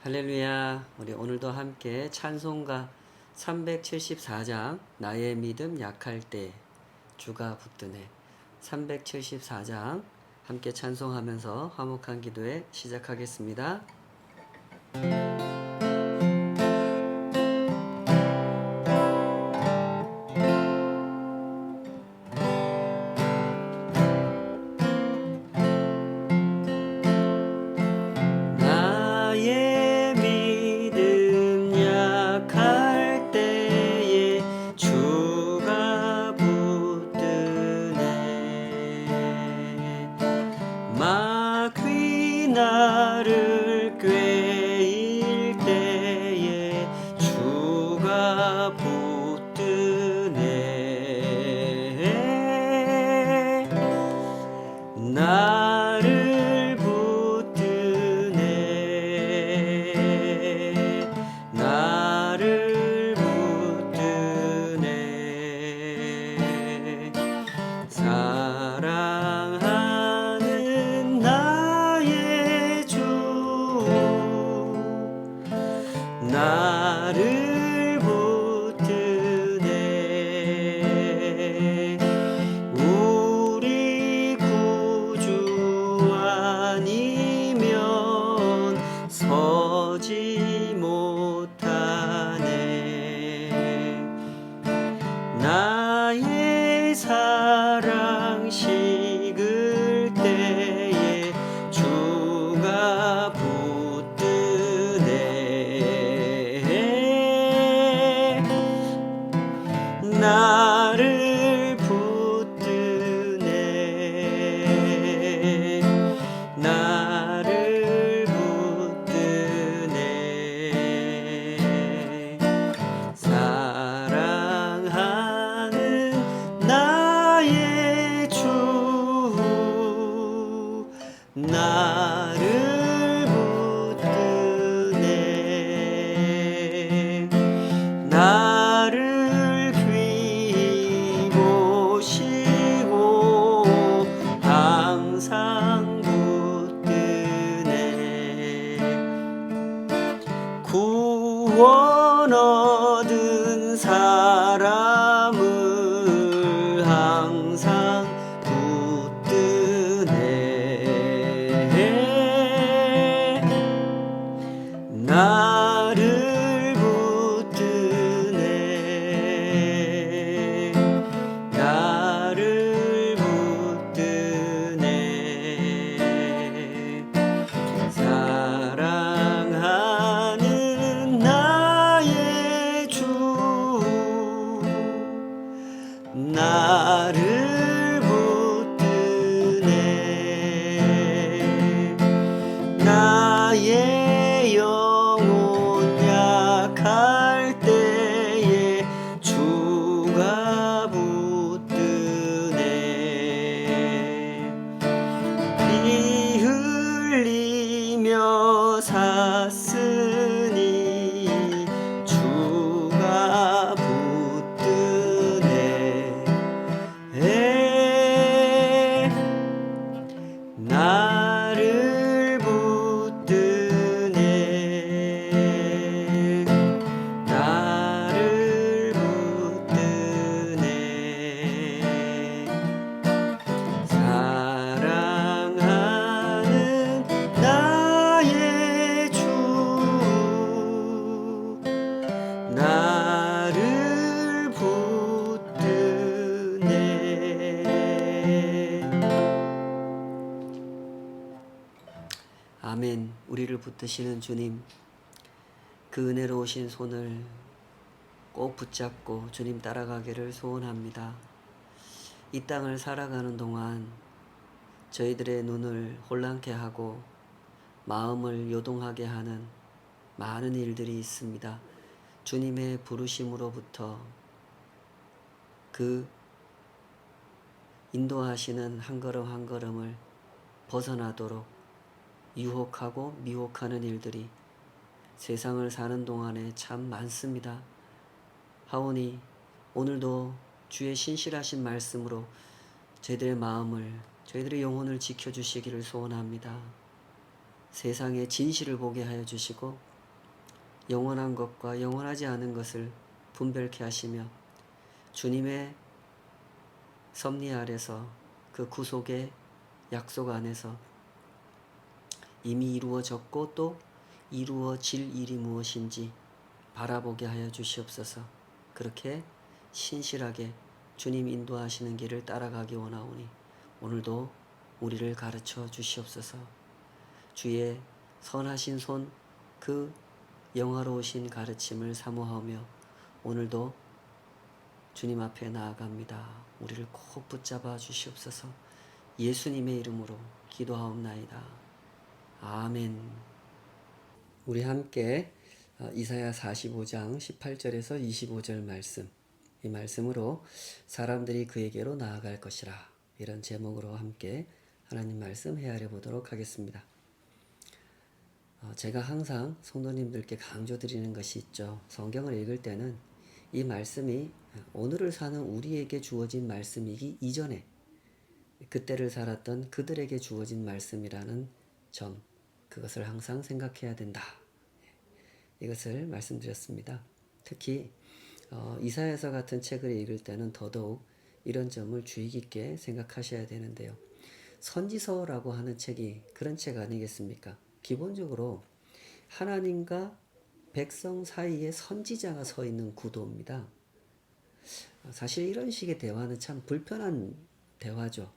할렐루야. 우리 오늘도 함께 찬송가 374장 나의 믿음 약할 때 주가 붙드네 374장 함께 찬송하면서 화목한 기도에 시작하겠습니다. 나를 꾀일 때에 주가 붙드네 나를 붙드네 나를 붙드네 사랑하는 나의 주 나를 붙드네 우리 구주 아니면 서지 못하네 나의 사랑 식을 때에 주가 붙드네 나를 붙드네 나를 붙드네 사랑하는 나의 주 나를 붙드네 나를 귀보시고 항상 붙드네 구원 얻은 사람을 항상 붙드네 나를 붙드네 나를 붙드네 사랑하는 나의 주 나를 붙드네 나의 영혼 약할 때에 주가 붙드네 피 흘리며 샀으니 주가 붙드네 나를 붙드네 나를 붙드네 사랑하는 나의 주 나를 붙드네 아멘. 우리를 붙드시는 주님 그 은혜로우신 손을 꼭 붙잡고 주님 따라가기를 소원합니다. 이 땅을 살아가는 동안 저희들의 눈을 혼란케 하고 마음을 요동하게 하는 많은 일들이 있습니다. 주님의 부르심으로부터 그 인도하시는 한 걸음 한 걸음을 벗어나도록 유혹하고 미혹하는 일들이 세상을 사는 동안에 참 많습니다. 하오니 오늘도 주의 신실하신 말씀으로 저희들의 마음을 저희들의 영혼을 지켜주시기를 소원합니다. 세상의 진실을 보게 하여 주시고 영원한 것과 영원하지 않은 것을 분별케 하시며 주님의 섭리 아래서 그 구속의 약속 안에서 이미 이루어졌고 또 이루어질 일이 무엇인지 바라보게 하여 주시옵소서. 그렇게 신실하게 주님 인도하시는 길을 따라가기 원하오니 오늘도 우리를 가르쳐 주시옵소서. 주의 선하신 손, 그 영화로우신 가르침을 사모하며 오늘도 주님 앞에 나아갑니다. 우리를 꼭 붙잡아 주시옵소서. 예수님의 이름으로 기도하옵나이다. 아멘. 우리 함께 이사야 45장 18절에서 25절 말씀, 이 말씀으로 사람들이 그에게로 나아갈 것이라, 이런 제목으로 함께 하나님 말씀 헤아려 보도록 하겠습니다. 제가 항상 성도님들께 강조드리는 것이 있죠. 성경을 읽을 때는 이 말씀이 오늘을 사는 우리에게 주어진 말씀이기 이전에 그때를 살았던 그들에게 주어진 말씀이라는 점, 그것을 항상 생각해야 된다. 이것을 말씀드렸습니다. 특히 이사야서 같은 책을 읽을 때는 더더욱 이런 점을 주의 깊게 생각하셔야 되는데요. 선지서라고 하는 책이 그런 책 아니겠습니까? 기본적으로 하나님과 백성 사이에 선지자가 서 있는 구도입니다. 사실 이런 식의 대화는 참 불편한 대화죠.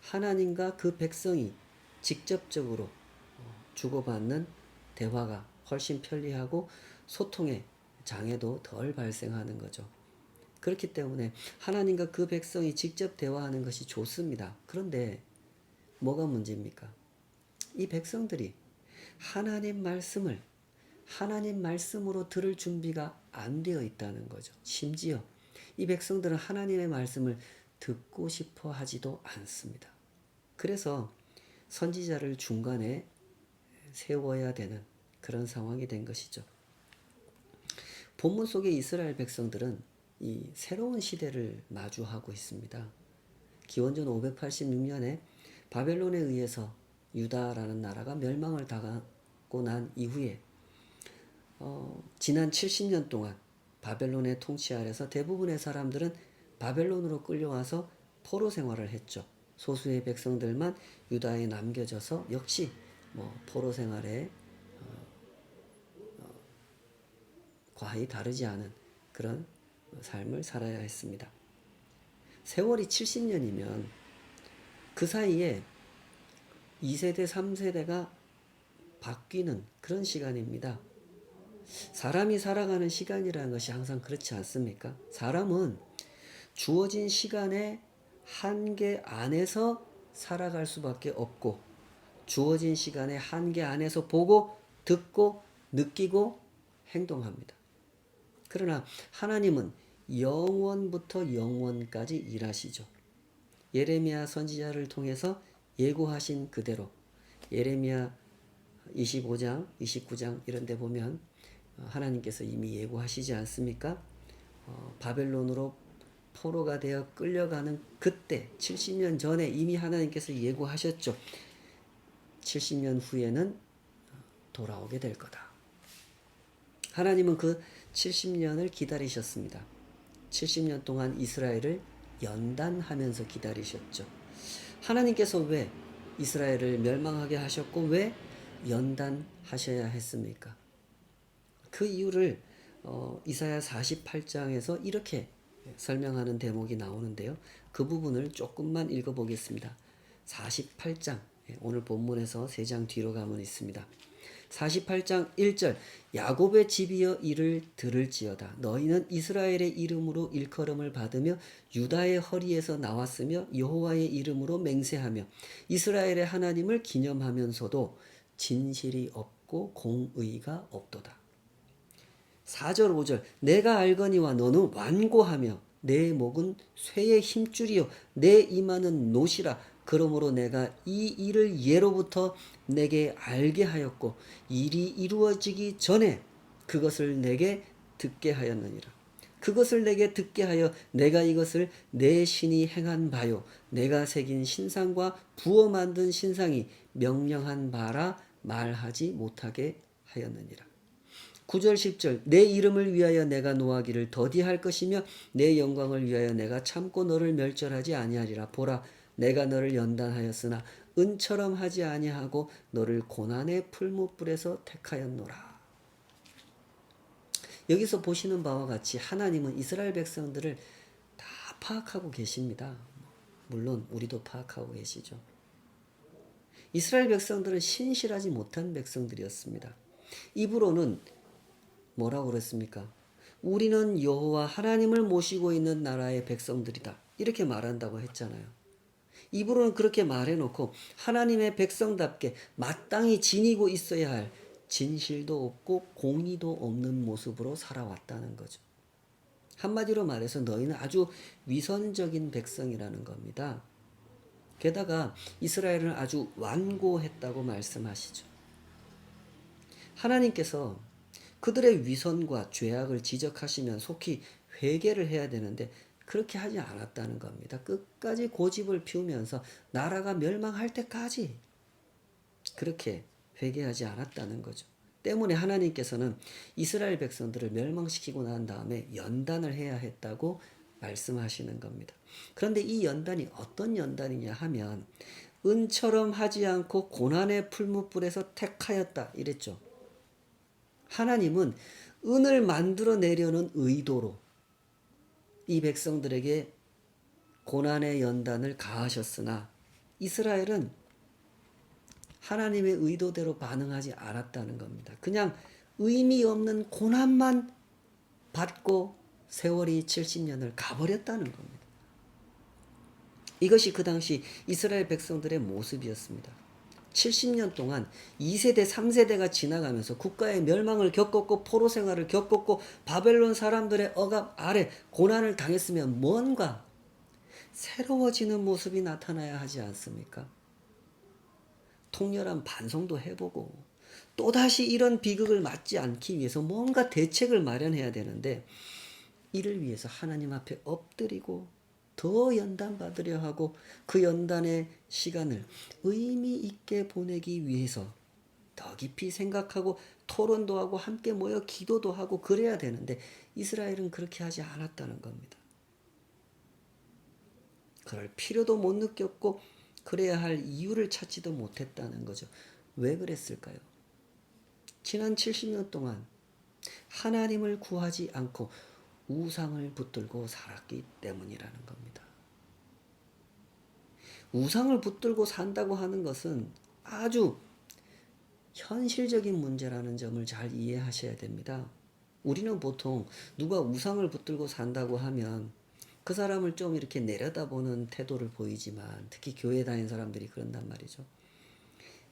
하나님과 그 백성이 직접적으로 주고받는 대화가 훨씬 편리하고 소통의 장애도 덜 발생하는 거죠. 그렇기 때문에 하나님과 그 백성이 직접 대화하는 것이 좋습니다. 그런데 뭐가 문제입니까? 이 백성들이 하나님 말씀을 하나님 말씀으로 들을 준비가 안 되어 있다는 거죠. 심지어 이 백성들은 하나님의 말씀을 듣고 싶어 하지도 않습니다. 그래서 선지자를 중간에 세워야 되는 그런 상황이 된 것이죠. 본문 속의 이스라엘 백성들은 이 새로운 시대를 마주하고 있습니다. 기원전 586년에 바벨론에 의해서 유다라는 나라가 멸망을 당하고 난 이후에 지난 70년 동안 바벨론의 통치 아래서 대부분의 사람들은 바벨론으로 끌려와서 포로 생활을 했죠. 소수의 백성들만 유다에 남겨져서 역시 포로 생활에 과히 다르지 않은 그런 삶을 살아야 했습니다. 세월이 70년이면 그 사이에 2세대, 3세대가 바뀌는 그런 시간입니다. 사람이 살아가는 시간이라는 것이 항상 그렇지 않습니까? 사람은 주어진 시간의 한계 안에서 살아갈 수밖에 없고 주어진 시간의 한계 안에서 보고 듣고 느끼고 행동합니다. 그러나 하나님은 영원부터 영원까지 일하시죠. 예레미야 선지자를 통해서 예고하신 그대로 예레미야 25장, 29장 이런 데 보면 하나님께서 이미 예고하시지 않습니까? 바벨론으로 포로가 되어 끌려가는 그때 70년 전에 이미 하나님께서 예고하셨죠. 70년 후에는 돌아오게 될 거다. 하나님은 그 70년을 기다리셨습니다. 70년 동안 이스라엘을 연단하면서 기다리셨죠. 하나님께서 왜 이스라엘을 멸망하게 하셨고 왜 연단하셔야 했습니까? 그 이유를 이사야 48장에서 이렇게 설명하는 대목이 나오는데요. 그 부분을 조금만 읽어보겠습니다. 48장, 오늘 본문에서 3장 뒤로 가면 있습니다. 48장 1절 야곱의 집이여 이를 들을지어다. 너희는 이스라엘의 이름으로 일컬음을 받으며 유다의 허리에서 나왔으며 여호와의 이름으로 맹세하며 이스라엘의 하나님을 기념하면서도 진실이 없고 공의가 없도다. 4절 5절 내가 알거니와 너는 완고하며 내 목은 쇠의 힘줄이요 내 이마는 노시라. 그러므로 내가 이 일을 예로부터 내게 알게 하였고 일이 이루어지기 전에 그것을 내게 듣게 하였느니라. 그것을 내게 듣게 하여 내가 이것을 내 신이 행한 바요 내가 새긴 신상과 부어 만든 신상이 명령한 바라 말하지 못하게 하였느니라. 9절 10절 내 이름을 위하여 내가 노하기를 더디할 것이며 내 영광을 위하여 내가 참고 너를 멸절하지 아니하리라. 보라 내가 너를 연단하였으나 은처럼 하지 아니하고 너를 고난의 풀무불에서 택하였노라. 여기서 보시는 바와 같이 하나님은 이스라엘 백성들을 다 파악하고 계십니다. 물론 우리도 파악하고 계시죠. 이스라엘 백성들은 신실하지 못한 백성들이었습니다. 입으로는 뭐라고 그랬습니까? 우리는 여호와 하나님을 모시고 있는 나라의 백성들이다. 이렇게 말한다고 했잖아요. 입으로는 그렇게 말해놓고 하나님의 백성답게 마땅히 지니고 있어야 할 진실도 없고 공의도 없는 모습으로 살아왔다는 거죠. 한마디로 말해서 너희는 아주 위선적인 백성이라는 겁니다. 게다가 이스라엘은 아주 완고했다고 말씀하시죠. 하나님께서 그들의 위선과 죄악을 지적하시면 속히 회개를 해야 되는데 그렇게 하지 않았다는 겁니다. 끝까지 고집을 피우면서 나라가 멸망할 때까지 그렇게 회개하지 않았다는 거죠. 때문에 하나님께서는 이스라엘 백성들을 멸망시키고 난 다음에 연단을 해야 했다고 말씀하시는 겁니다. 그런데 이 연단이 어떤 연단이냐 하면 은처럼 하지 않고 고난의 풀무불에서 택하였다 이랬죠. 하나님은 은을 만들어내려는 의도로 이 백성들에게 고난의 연단을 가하셨으나 이스라엘은 하나님의 의도대로 반응하지 않았다는 겁니다. 그냥 의미 없는 고난만 받고 세월이 70년을 가버렸다는 겁니다. 이것이 그 당시 이스라엘 백성들의 모습이었습니다. 70년 동안 2세대, 3세대가 지나가면서 국가의 멸망을 겪었고 포로 생활을 겪었고 바벨론 사람들의 억압 아래 고난을 당했으면 뭔가 새로워지는 모습이 나타나야 하지 않습니까? 통렬한 반성도 해보고 또다시 이런 비극을 맞지 않기 위해서 뭔가 대책을 마련해야 되는데 이를 위해서 하나님 앞에 엎드리고 더 연단받으려 하고 그 연단의 시간을 의미 있게 보내기 위해서 더 깊이 생각하고 토론도 하고 함께 모여 기도도 하고 그래야 되는데 이스라엘은 그렇게 하지 않았다는 겁니다. 그럴 필요도 못 느꼈고 그래야 할 이유를 찾지도 못했다는 거죠. 왜 그랬을까요? 지난 70년 동안 하나님을 구하지 않고 우상을 붙들고 살았기 때문이라는 겁니다. 우상을 붙들고 산다고 하는 것은 아주 현실적인 문제라는 점을 잘 이해하셔야 됩니다. 우리는 보통 누가 우상을 붙들고 산다고 하면 그 사람을 좀 이렇게 내려다보는 태도를 보이지만 특히 교회 다니는 사람들이 그런단 말이죠.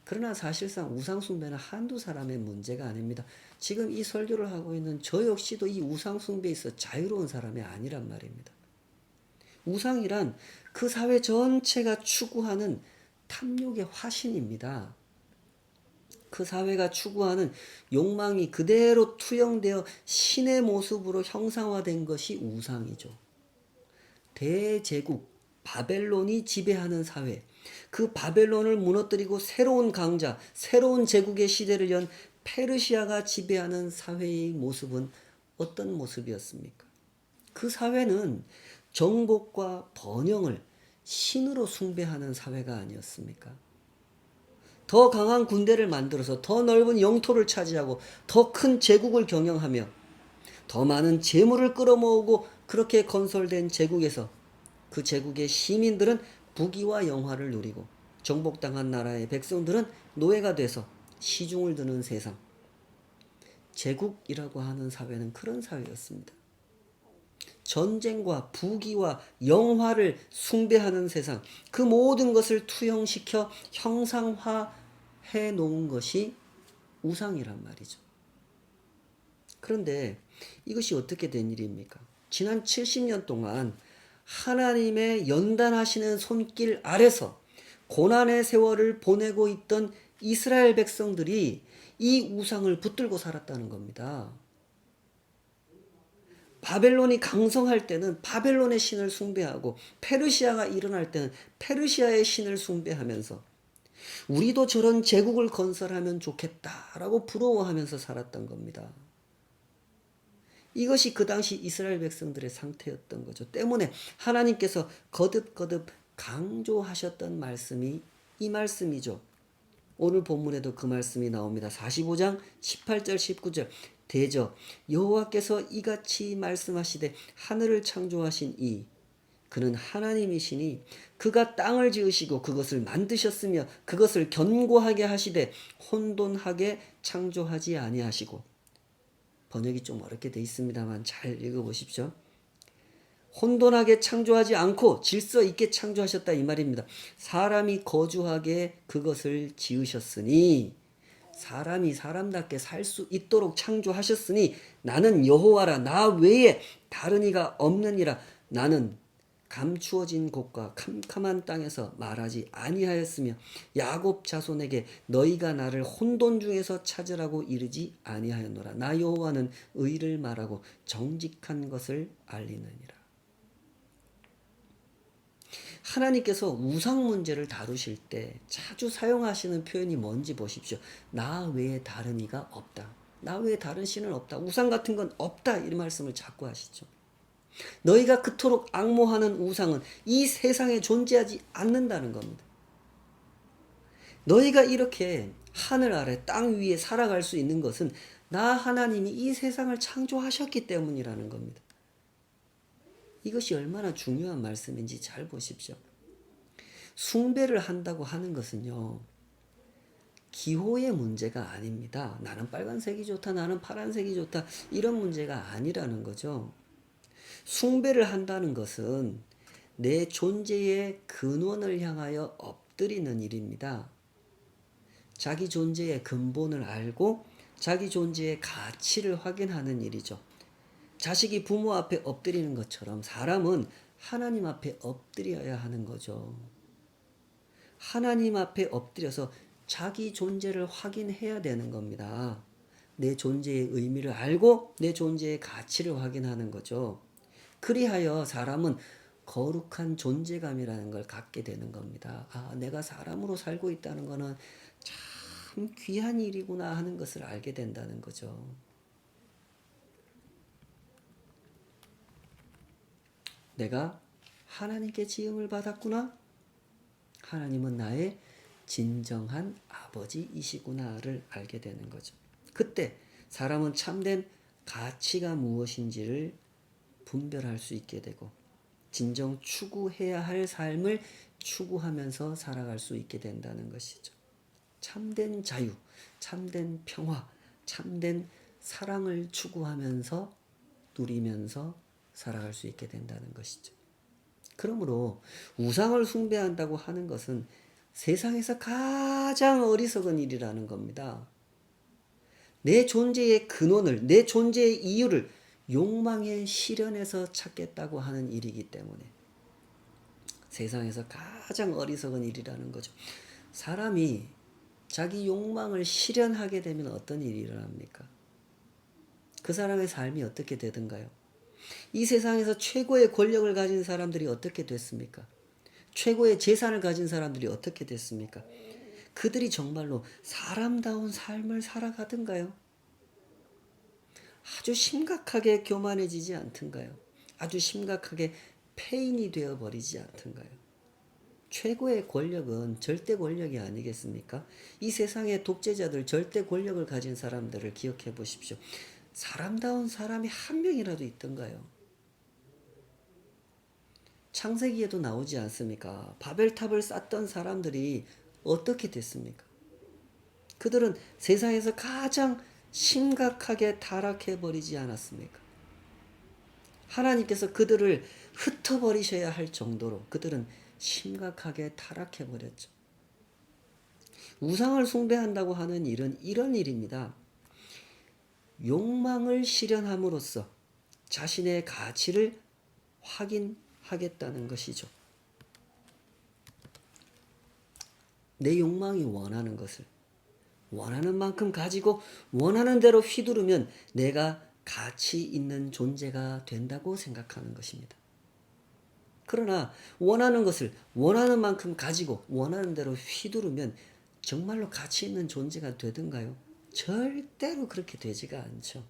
그러나 사실상 우상숭배는 한두 사람의 문제가 아닙니다. 지금 이 설교를 하고 있는 저 역시도 이 우상숭배에 있어 자유로운 사람이 아니란 말입니다. 우상이란 그 사회 전체가 추구하는 탐욕의 화신입니다. 그 사회가 추구하는 욕망이 그대로 투영되어 신의 모습으로 형상화된 것이 우상이죠. 대제국 바벨론이 지배하는 사회, 그 바벨론을 무너뜨리고 새로운 강자, 새로운 제국의 시대를 연 페르시아가 지배하는 사회의 모습은 어떤 모습이었습니까? 그 사회는 정복과 번영을 신으로 숭배하는 사회가 아니었습니까? 더 강한 군대를 만들어서 더 넓은 영토를 차지하고 더 큰 제국을 경영하며 더 많은 재물을 끌어모으고 그렇게 건설된 제국에서 그 제국의 시민들은 부귀와 영화를 누리고 정복당한 나라의 백성들은 노예가 돼서 시중을 드는 세상. 제국이라고 하는 사회는 그런 사회였습니다. 전쟁과 부귀와 영화를 숭배하는 세상, 그 모든 것을 투영시켜 형상화해 놓은 것이 우상이란 말이죠. 그런데 이것이 어떻게 된 일입니까? 지난 70년 동안 하나님의 연단하시는 손길 아래서 고난의 세월을 보내고 있던 이스라엘 백성들이 이 우상을 붙들고 살았다는 겁니다. 바벨론이 강성할 때는 바벨론의 신을 숭배하고 페르시아가 일어날 때는 페르시아의 신을 숭배하면서 우리도 저런 제국을 건설하면 좋겠다라고 부러워하면서 살았던 겁니다. 이것이 그 당시 이스라엘 백성들의 상태였던 거죠. 때문에 하나님께서 거듭거듭 강조하셨던 말씀이 이 말씀이죠. 오늘 본문에도 그 말씀이 나옵니다. 45장 18절 19절 대저 여호와께서 이같이 말씀하시되 하늘을 창조하신 이 그는 하나님이시니 그가 땅을 지으시고 그것을 만드셨으며 그것을 견고하게 하시되 혼돈하게 창조하지 아니하시고 번역이 좀 어렵게 돼 있습니다만 잘 읽어보십시오. 혼돈하게 창조하지 않고 질서 있게 창조하셨다 이 말입니다. 사람이 거주하게 그것을 지으셨으니 사람이 사람답게 살 수 있도록 창조하셨으니 나는 여호와라 나 외에 다른 이가 없느니라. 나는 감추어진 곳과 캄캄한 땅에서 말하지 아니하였으며 야곱 자손에게 너희가 나를 혼돈 중에서 찾으라고 이르지 아니하였노라. 나 여호와는 의를 말하고 정직한 것을 알리느니라. 하나님께서 우상 문제를 다루실 때 자주 사용하시는 표현이 뭔지 보십시오. 나 외에 다른 이가 없다. 나 외에 다른 신은 없다. 우상 같은 건 없다. 이 말씀을 자꾸 하시죠. 너희가 그토록 앙모하는 우상은 이 세상에 존재하지 않는다는 겁니다. 너희가 이렇게 하늘 아래 땅 위에 살아갈 수 있는 것은 나 하나님이 이 세상을 창조하셨기 때문이라는 겁니다. 이것이 얼마나 중요한 말씀인지 잘 보십시오. 숭배를 한다고 하는 것은요, 기호의 문제가 아닙니다. 나는 빨간색이 좋다, 나는 파란색이 좋다, 이런 문제가 아니라는 거죠. 숭배를 한다는 것은 내 존재의 근원을 향하여 엎드리는 일입니다. 자기 존재의 근본을 알고 자기 존재의 가치를 확인하는 일이죠. 자식이 부모 앞에 엎드리는 것처럼 사람은 하나님 앞에 엎드려야 하는 거죠. 하나님 앞에 엎드려서 자기 존재를 확인해야 되는 겁니다. 내 존재의 의미를 알고 내 존재의 가치를 확인하는 거죠. 그리하여 사람은 거룩한 존재감이라는 걸 갖게 되는 겁니다. 아, 내가 사람으로 살고 있다는 것은 참 귀한 일이구나 하는 것을 알게 된다는 거죠. 내가 하나님께 지음을 받았구나. 하나님은 나의 진정한 아버지이시구나를 알게 되는 거죠. 그때 사람은 참된 가치가 무엇인지를 분별할 수 있게 되고 진정 추구해야 할 삶을 추구하면서 살아갈 수 있게 된다는 것이죠. 참된 자유, 참된 평화, 참된 사랑을 추구하면서 누리면서 살아갈 수 있게 된다는 것이죠. 그러므로 우상을 숭배한다고 하는 것은 세상에서 가장 어리석은 일이라는 겁니다. 내 존재의 근원을, 내 존재의 이유를 욕망의 실현에서 찾겠다고 하는 일이기 때문에 세상에서 가장 어리석은 일이라는 거죠. 사람이 자기 욕망을 실현하게 되면 어떤 일이 일어납니까? 그 사람의 삶이 어떻게 되던가요? 이 세상에서 최고의 권력을 가진 사람들이 어떻게 됐습니까? 최고의 재산을 가진 사람들이 어떻게 됐습니까? 그들이 정말로 사람다운 삶을 살아가던가요? 아주 심각하게 교만해지지 않던가요? 아주 심각하게 폐인이 되어버리지 않던가요? 최고의 권력은 절대 권력이 아니겠습니까? 이 세상의 독재자들, 절대 권력을 가진 사람들을 기억해 보십시오. 사람다운 사람이 한 명이라도 있던가요? 창세기에도 나오지 않습니까? 바벨탑을 쌓던 사람들이 어떻게 됐습니까? 그들은 세상에서 가장 심각하게 타락해버리지 않았습니까? 하나님께서 그들을 흩어버리셔야 할 정도로 그들은 심각하게 타락해버렸죠. 우상을 숭배한다고 하는 일은 이런 일입니다. 욕망을 실현함으로써 자신의 가치를 확인하겠다는 것이죠. 내 욕망이 원하는 것을 원하는 만큼 가지고 원하는 대로 휘두르면 내가 가치 있는 존재가 된다고 생각하는 것입니다. 그러나 원하는 것을 원하는 만큼 가지고 원하는 대로 휘두르면 정말로 가치 있는 존재가 되던가요? 절대로 그렇게 되지가 않죠.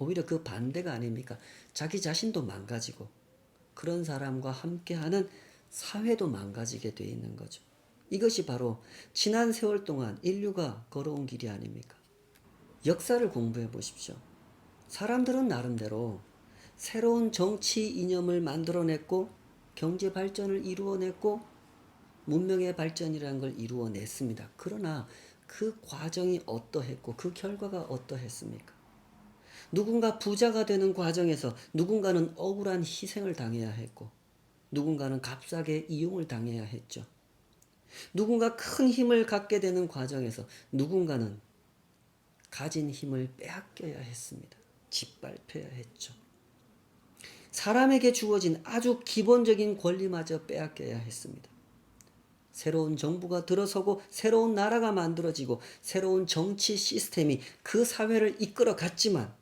오히려 그 반대가 아닙니까? 자기 자신도 망가지고 그런 사람과 함께하는 사회도 망가지게 돼 있는 거죠. 이것이 바로 지난 세월 동안 인류가 걸어온 길이 아닙니까? 역사를 공부해 보십시오. 사람들은 나름대로 새로운 정치 이념을 만들어냈고 경제 발전을 이루어냈고 문명의 발전이라는 걸 이루어냈습니다. 그러나 그 과정이 어떠했고 그 결과가 어떠했습니까? 누군가 부자가 되는 과정에서 누군가는 억울한 희생을 당해야 했고 누군가는 값싸게 이용을 당해야 했죠. 누군가 큰 힘을 갖게 되는 과정에서 누군가는 가진 힘을 빼앗겨야 했습니다. 짓밟혀야 했죠. 사람에게 주어진 아주 기본적인 권리마저 빼앗겨야 했습니다. 새로운 정부가 들어서고 새로운 나라가 만들어지고 새로운 정치 시스템이 그 사회를 이끌어 갔지만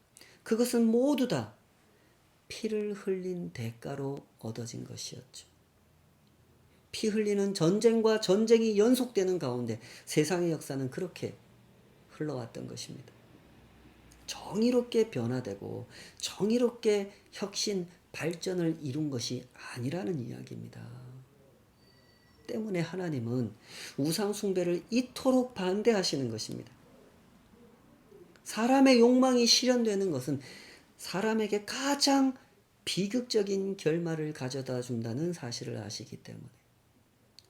그것은 모두 다 피를 흘린 대가로 얻어진 것이었죠. 피 흘리는 전쟁과 전쟁이 연속되는 가운데 세상의 역사는 그렇게 흘러왔던 것입니다. 정의롭게 변화되고 정의롭게 혁신, 발전을 이룬 것이 아니라는 이야기입니다. 때문에 하나님은 우상 숭배를 이토록 반대하시는 것입니다. 사람의 욕망이 실현되는 것은 사람에게 가장 비극적인 결말을 가져다 준다는 사실을 아시기 때문에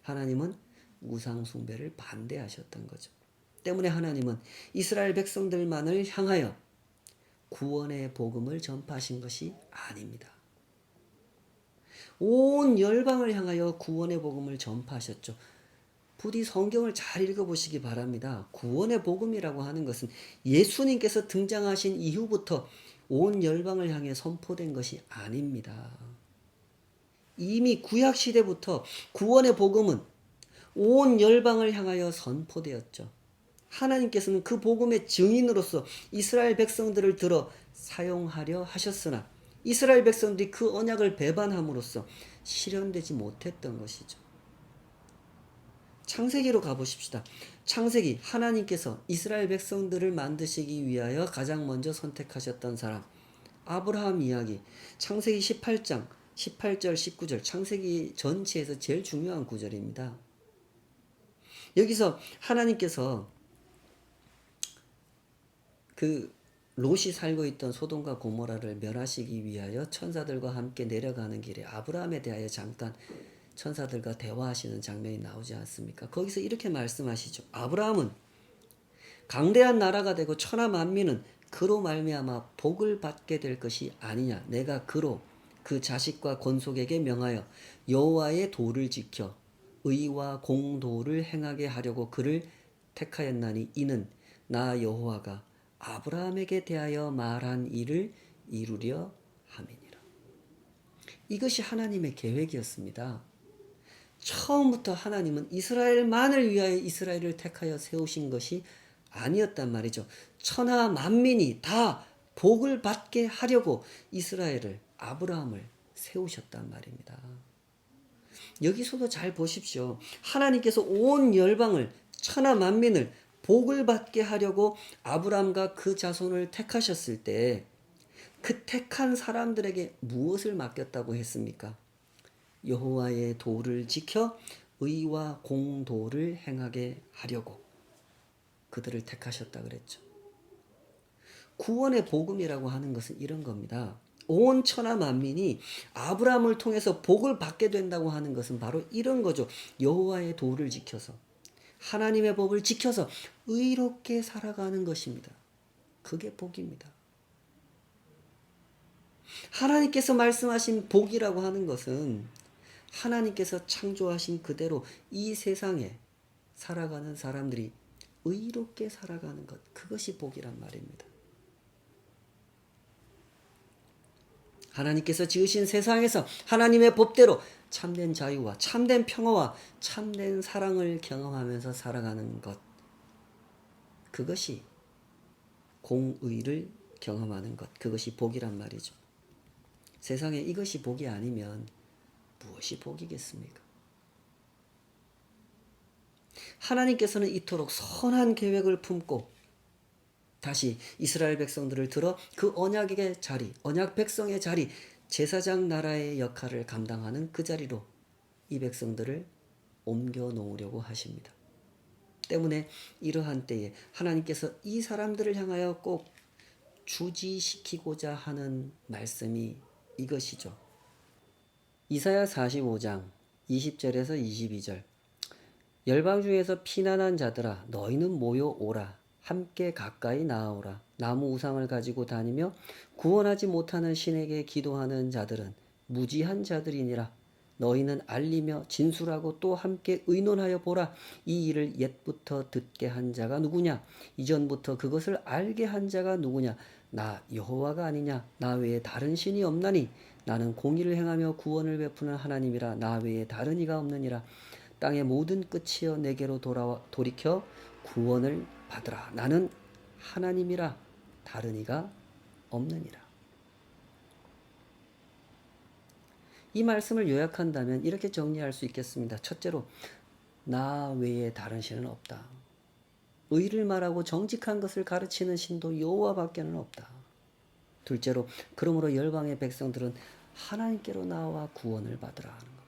하나님은 우상 숭배를 반대하셨던 거죠. 때문에 하나님은 이스라엘 백성들만을 향하여 구원의 복음을 전파하신 것이 아닙니다. 온 열방을 향하여 구원의 복음을 전파하셨죠. 부디 성경을 잘 읽어보시기 바랍니다. 구원의 복음이라고 하는 것은 예수님께서 등장하신 이후부터 온 열방을 향해 선포된 것이 아닙니다. 이미 구약시대부터 구원의 복음은 온 열방을 향하여 선포되었죠. 하나님께서는 그 복음의 증인으로서 이스라엘 백성들을 들어 사용하려 하셨으나 이스라엘 백성들이 그 언약을 배반함으로써 실현되지 못했던 것이죠. 창세기로 가보십시다. 창세기, 하나님께서 이스라엘 백성들을 만드시기 위하여 가장 먼저 선택하셨던 사람 아브라함 이야기, 창세기 18장 18절 19절, 창세기 전체에서 제일 중요한 구절입니다. 여기서 하나님께서 그 롯이 살고 있던 소돔과 고모라를 멸하시기 위하여 천사들과 함께 내려가는 길에 아브라함에 대하여 잠깐 천사들과 대화하시는 장면이 나오지 않습니까? 거기서 이렇게 말씀하시죠. 아브라함은 강대한 나라가 되고 천하 만민은 그로 말미암아 복을 받게 될 것이 아니냐. 내가 그로 그 자식과 권속에게 명하여 여호와의 도를 지켜 의와 공도를 행하게 하려고 그를 택하였나니 이는 나 여호와가 아브라함에게 대하여 말한 일을 이루려 함이니라. 이것이 하나님의 계획이었습니다. 처음부터 하나님은 이스라엘만을 위하여 이스라엘을 택하여 세우신 것이 아니었단 말이죠. 천하 만민이 다 복을 받게 하려고 이스라엘을, 아브라함을 세우셨단 말입니다. 여기서도 잘 보십시오. 하나님께서 온 열방을, 천하 만민을 복을 받게 하려고 아브라함과 그 자손을 택하셨을 때 그 택한 사람들에게 무엇을 맡겼다고 했습니까? 여호와의 도를 지켜 의와 공도를 행하게 하려고 그들을 택하셨다 그랬죠. 구원의 복음이라고 하는 것은 이런 겁니다. 온 천하 만민이 아브라함을 통해서 복을 받게 된다고 하는 것은 바로 이런 거죠. 여호와의 도를 지켜서 하나님의 법을 지켜서 의롭게 살아가는 것입니다. 그게 복입니다. 하나님께서 말씀하신 복이라고 하는 것은 하나님께서 창조하신 그대로 이 세상에 살아가는 사람들이 의롭게 살아가는 것, 그것이 복이란 말입니다. 하나님께서 지으신 세상에서 하나님의 법대로 참된 자유와 참된 평화와 참된 사랑을 경험하면서 살아가는 것, 그것이 공의를 경험하는 것, 그것이 복이란 말이죠. 세상에 이것이 복이 아니면 무엇이 복이겠습니까? 하나님께서는 이토록 선한 계획을 품고 다시 이스라엘 백성들을 들어 그 언약의 자리, 언약 백성의 자리, 제사장 나라의 역할을 감당하는 그 자리로 이 백성들을 옮겨 놓으려고 하십니다. 때문에 이러한 때에 하나님께서 이 사람들을 향하여 꼭 주지시키고자 하는 말씀이 이것이죠. 이사야 45장 20절에서 22절. 열방 중에서 피난한 자들아 너희는 모여 오라. 함께 가까이 나아오라. 나무 우상을 가지고 다니며 구원하지 못하는 신에게 기도하는 자들은 무지한 자들이니라. 너희는 알리며 진술하고 또 함께 의논하여 보라. 이 일을 옛부터 듣게 한 자가 누구냐? 이전부터 그것을 알게 한 자가 누구냐? 나 여호와가 아니냐? 나 외에 다른 신이 없나니? 나는 공의를 행하며 구원을 베푸는 하나님이라. 나 외에 다른 이가 없느니라. 땅의 모든 끝이여 내게로 돌이켜 구원을 받으라. 나는 하나님이라. 다른 이가 없느니라. 이 말씀을 요약한다면 이렇게 정리할 수 있겠습니다. 첫째로 나 외에 다른 신은 없다. 의를 말하고 정직한 것을 가르치는 신도 여호와밖에는 없다. 둘째로 그러므로 열방의 백성들은 하나님께로 나와 구원을 받으라 하는 겁니다.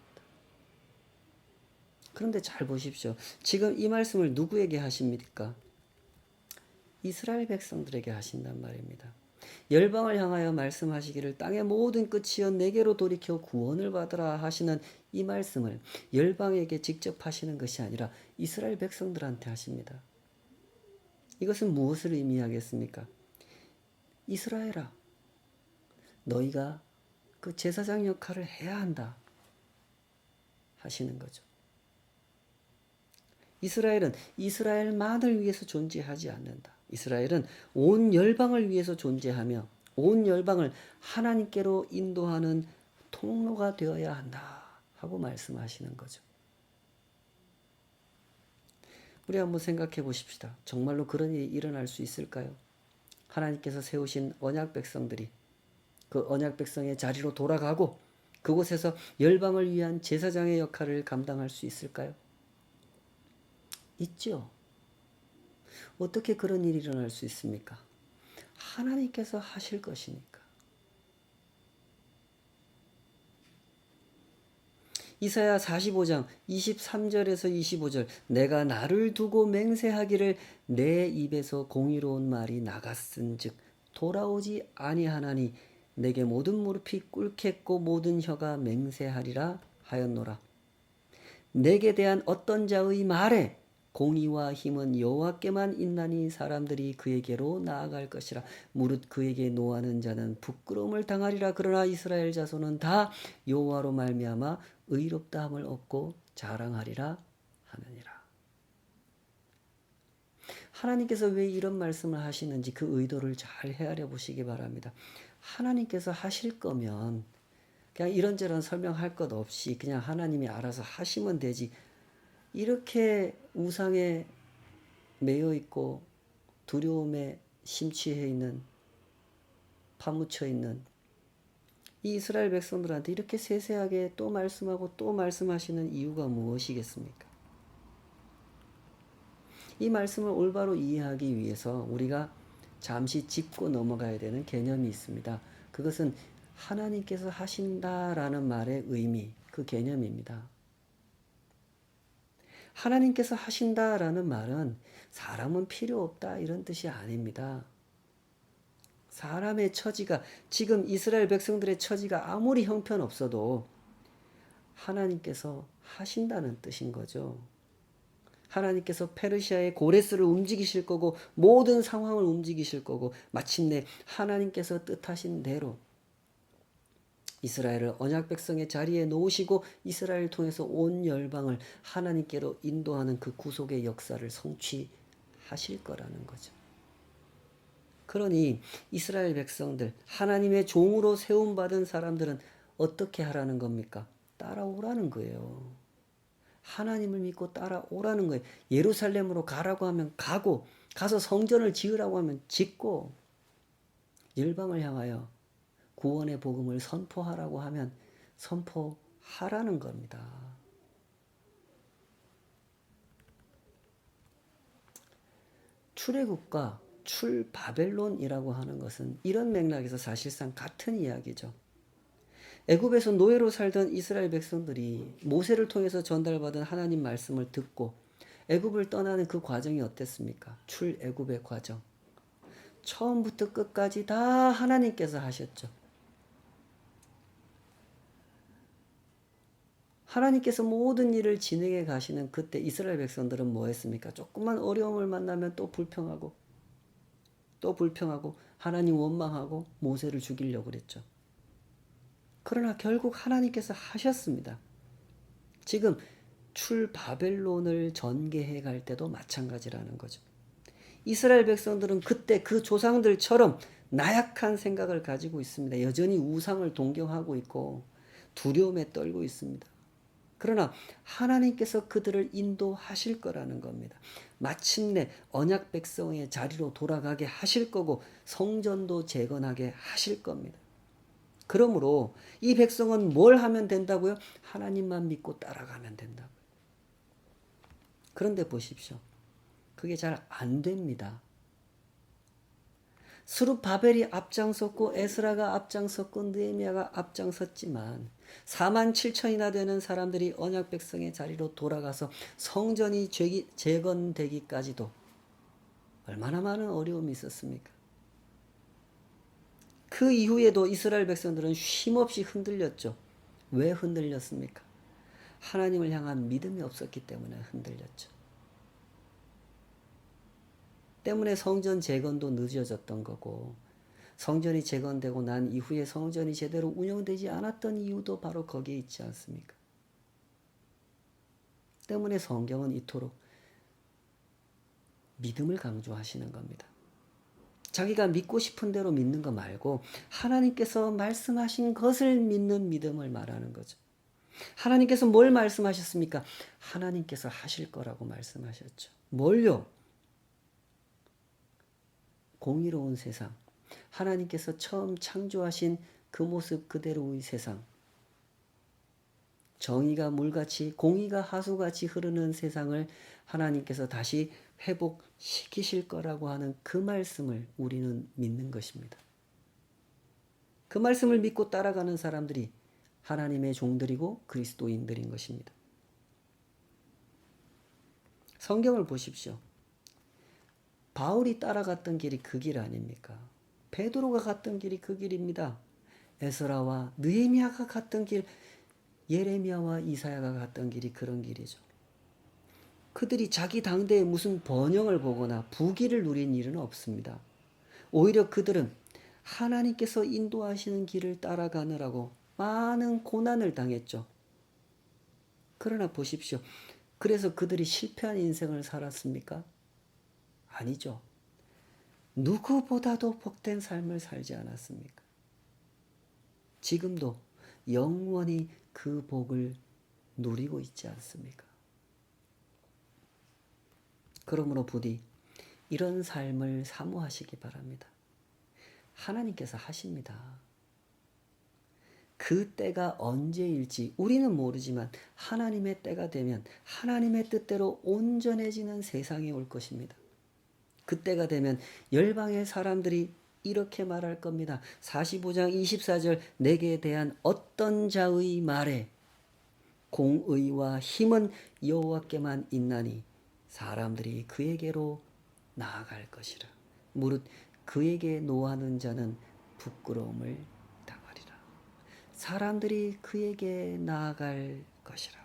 그런데 잘 보십시오. 지금 이 말씀을 누구에게 하십니까? 이스라엘 백성들에게 하신단 말입니다. 열방을 향하여 말씀하시기를 땅의 모든 끝이여 내게로 돌이켜 구원을 받으라 하시는 이 말씀을 열방에게 직접 하시는 것이 아니라 이스라엘 백성들한테 하십니다. 이것은 무엇을 의미하겠습니까? 이스라엘아, 너희가 그 제사장 역할을 해야 한다 하시는 거죠. 이스라엘은 이스라엘만을 위해서 존재하지 않는다. 이스라엘은 온 열방을 위해서 존재하며 온 열방을 하나님께로 인도하는 통로가 되어야 한다 하고 말씀하시는 거죠. 우리 한번 생각해 보십시다. 정말로 그런 일이 일어날 수 있을까요? 하나님께서 세우신 언약 백성들이 그 언약 백성의 자리로 돌아가고 그곳에서 열방을 위한 제사장의 역할을 감당할 수 있을까요? 있죠. 어떻게 그런 일이 일어날 수 있습니까? 하나님께서 하실 것이니까. 이사야 45장 23절에서 25절. 내가 나를 두고 맹세하기를 내 입에서 공의로운 말이 나갔은즉 돌아오지 아니하나니 내게 모든 무릎이 꿇겠고 모든 혀가 맹세하리라 하였노라. 내게 대한 어떤 자의 말에 공의와 힘은 여호와께만 있나니 사람들이 그에게로 나아갈 것이라. 무릇 그에게 노하는 자는 부끄러움을 당하리라. 그러나 이스라엘 자손은 다 여호와로 말미암아 의롭다함을 얻고 자랑하리라 하느니라. 하나님께서 왜 이런 말씀을 하시는지 그 의도를 잘 헤아려 보시기 바랍니다. 하나님께서 하실 거면 그냥 이런저런 설명할 것 없이 그냥 하나님이 알아서 하시면 되지. 이렇게 우상에 매여 있고 두려움에 심취해 있는, 파묻혀 있는 이 이스라엘 백성들한테 이렇게 세세하게 또 말씀하고 또 말씀하시는 이유가 무엇이겠습니까? 이 말씀을 올바로 이해하기 위해서 우리가 잠시 짚고 넘어가야 되는 개념이 있습니다. 그것은 하나님께서 하신다라는 말의 의미, 그 개념입니다. 하나님께서 하신다라는 말은 사람은 필요 없다 이런 뜻이 아닙니다. 사람의 처지가, 지금 이스라엘 백성들의 처지가 아무리 형편없어도 하나님께서 하신다는 뜻인 거죠. 하나님께서 페르시아의 고레스를 움직이실 거고 모든 상황을 움직이실 거고 마침내 하나님께서 뜻하신 대로 이스라엘을 언약 백성의 자리에 놓으시고 이스라엘을 통해서 온 열방을 하나님께로 인도하는 그 구속의 역사를 성취하실 거라는 거죠. 그러니 이스라엘 백성들, 하나님의 종으로 세움받은 사람들은 어떻게 하라는 겁니까? 따라오라는 거예요. 하나님을 믿고 따라오라는 거예요. 예루살렘으로 가라고 하면 가고, 가서 성전을 지으라고 하면 짓고, 열방을 향하여 구원의 복음을 선포하라고 하면 선포하라는 겁니다. 출애굽과 출바벨론이라고 하는 것은 이런 맥락에서 사실상 같은 이야기죠. 애굽에서 노예로 살던 이스라엘 백성들이 모세를 통해서 전달받은 하나님 말씀을 듣고 애굽을 떠나는 그 과정이 어땠습니까? 출애굽의 과정. 처음부터 끝까지 다 하나님께서 하셨죠. 하나님께서 모든 일을 진행해 가시는 그때 이스라엘 백성들은 뭐 했습니까? 조금만 어려움을 만나면 또 불평하고 하나님 원망하고 모세를 죽이려고 그랬죠. 그러나 결국 하나님께서 하셨습니다. 지금 출바벨론을 전개해 갈 때도 마찬가지라는 거죠. 이스라엘 백성들은 그때 그 조상들처럼 나약한 생각을 가지고 있습니다. 여전히 우상을 동경하고 있고 두려움에 떨고 있습니다. 그러나 하나님께서 그들을 인도하실 거라는 겁니다. 마침내 언약 백성의 자리로 돌아가게 하실 거고 성전도 재건하게 하실 겁니다. 그러므로 이 백성은 뭘 하면 된다고요? 하나님만 믿고 따라가면 된다고요. 그런데 보십시오. 그게 잘 안 됩니다. 스룹바벨이 앞장섰고 에스라가 앞장섰고 느헤미야가 앞장섰지만 4만 7천이나 되는 사람들이 언약 백성의 자리로 돌아가서 성전이 재건되기까지도 얼마나 많은 어려움이 있었습니까? 그 이후에도 이스라엘 백성들은 쉼없이 흔들렸죠. 왜 흔들렸습니까? 하나님을 향한 믿음이 없었기 때문에 흔들렸죠. 때문에 성전 재건도 늦어졌던 거고 성전이 재건되고 난 이후에 성전이 제대로 운영되지 않았던 이유도 바로 거기에 있지 않습니까? 때문에 성경은 이토록 믿음을 강조하시는 겁니다. 자기가 믿고 싶은 대로 믿는 거 말고 하나님께서 말씀하신 것을 믿는 믿음을 말하는 거죠. 하나님께서 뭘 말씀하셨습니까? 하나님께서 하실 거라고 말씀하셨죠. 뭘요? 공의로운 세상. 하나님께서 처음 창조하신 그 모습 그대로의 세상. 정의가 물같이 공의가 하수같이 흐르는 세상을 하나님께서 다시 회복시키실 거라고 하는 그 말씀을 우리는 믿는 것입니다. 그 말씀을 믿고 따라가는 사람들이 하나님의 종들이고 그리스도인들인 것입니다. 성경을 보십시오. 바울이 따라갔던 길이 그 길 아닙니까? 베드로가 갔던 길이 그 길입니다. 에스라와 느헤미야가 갔던 길, 예레미야와 이사야가 갔던 길이 그런 길이죠. 그들이 자기 당대에 무슨 번영을 보거나 부귀를 누린 일은 없습니다. 오히려 그들은 하나님께서 인도하시는 길을 따라가느라고 많은 고난을 당했죠. 그러나 보십시오. 그래서 그들이 실패한 인생을 살았습니까? 아니죠. 누구보다도 복된 삶을 살지 않았습니까? 지금도 영원히 그 복을 누리고 있지 않습니까? 그러므로 부디 이런 삶을 사모하시기 바랍니다. 하나님께서 하십니다. 그 때가 언제일지 우리는 모르지만 하나님의 때가 되면 하나님의 뜻대로 온전해지는 세상이 올 것입니다. 그때가 되면 열방의 사람들이 이렇게 말할 겁니다. 45장 24절 내게 대한 어떤 자의 말에 공의와 힘은 여호와께만 있나니 사람들이 그에게로 나아갈 것이라. 무릇 그에게 노하는 자는 부끄러움을 당하리라. 사람들이 그에게 나아갈 것이라.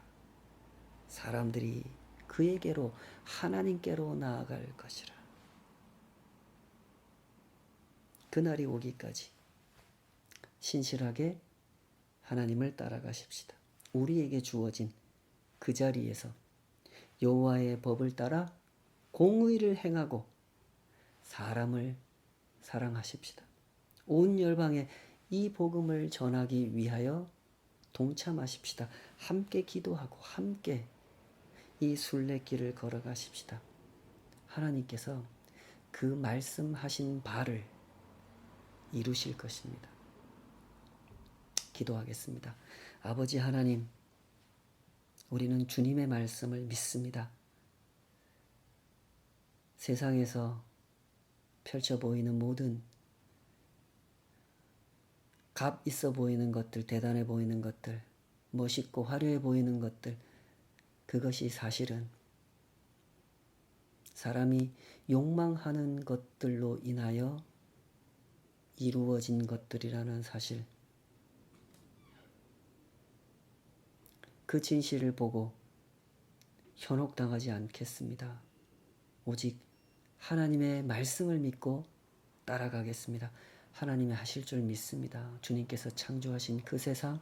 사람들이 그에게로 하나님께로 나아갈 것이라. 그날이 오기까지 신실하게 하나님을 따라가십시다. 우리에게 주어진 그 자리에서 여호와의 법을 따라 공의를 행하고 사람을 사랑하십시다. 온 열방에 이 복음을 전하기 위하여 동참하십시다. 함께 기도하고 함께 이 순례길을 걸어가십시다. 하나님께서 그 말씀하신 바를 이루실 것입니다. 기도하겠습니다. 아버지 하나님, 우리는 주님의 말씀을 믿습니다. 세상에서 펼쳐 보이는 모든 값 있어 보이는 것들, 대단해 보이는 것들, 멋있고 화려해 보이는 것들, 그것이 사실은 사람이 욕망하는 것들로 인하여 이루어진 것들이라는 사실, 그 진실을 보고 현혹당하지 않겠습니다. 오직 하나님의 말씀을 믿고 따라가겠습니다. 하나님이 하실 줄 믿습니다. 주님께서 창조하신 그 세상,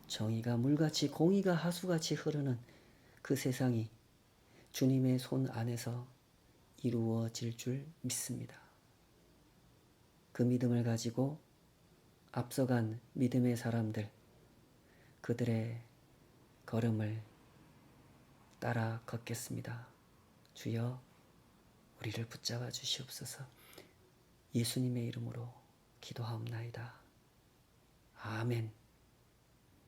정의가 물같이 공의가 하수같이 흐르는 그 세상이 주님의 손 안에서 이루어질 줄 믿습니다. 그 믿음을 가지고 앞서간 믿음의 사람들, 그들의 걸음을 따라 걷겠습니다. 주여, 우리를 붙잡아 주시옵소서. 예수님의 이름으로 기도하옵나이다. 아멘.